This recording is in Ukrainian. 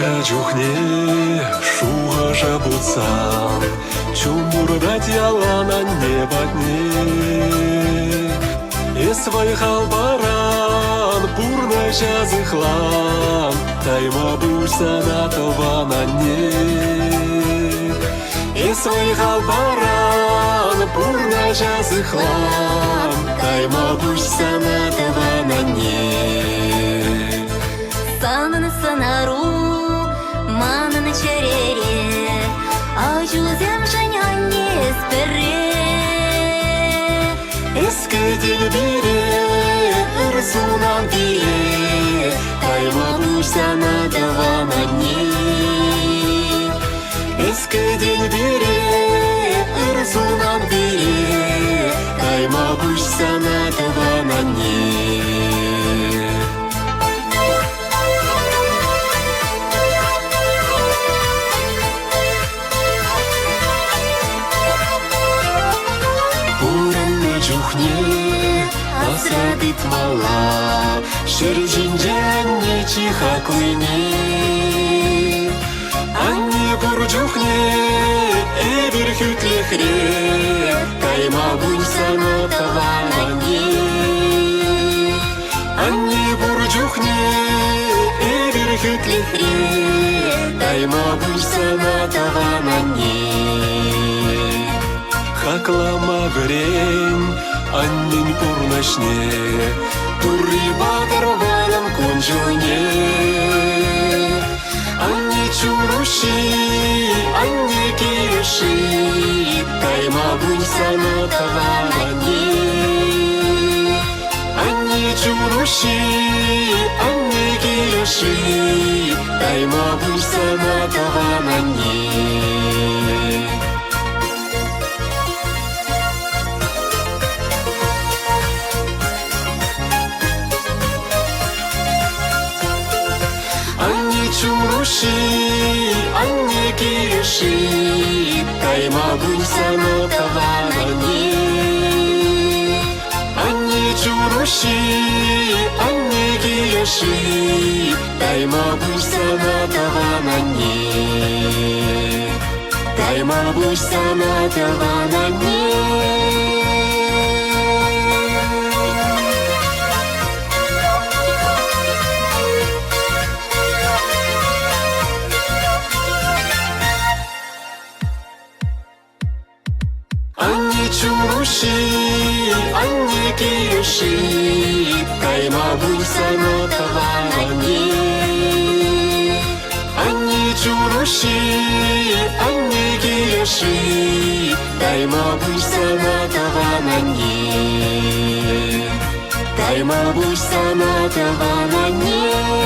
Качухне шуга жабуцан, чумурдать ялана небатне. Свой халбаран, пурна жазыхлан, тайма буйса на това на не. Свой халбаран, пурна жазыхлан, тайма буйса на това на не. Санан санару, манан черере, ажузем женяне спере. Eski dilbiri ırsunan diye Kaymamış sana devam anne. Eski dilbiri ırsunan diye Kaymamış sana devam anne. Чухне, асрадит мала, шержинже анне чиха куйне. Анне бурчухне, эбир хүтлехре, кайма буйса на таван анне. Анне бурчухне, эбир хүтлехре, кайма буйса на таван анне. Хаклама грень, аннин пурнашне, турри батарвалам конжуне. Анне чуруши, анне киреши, тайма буйса на таван анне. Анне чуруши, анне киреши, тайма буйса на таван анне. Чуруши, анне киреши, тайма буйса на таван анне. Анне чуруши, анне киреши, тайма буйса на таван анне. Тайма буйса на таван анне. Чуруши, анне киреши, тайма буйса на таван анне. Анне чуруши, анне киреши, тайма буйса на таван анне. Тайма буйса на таван анне.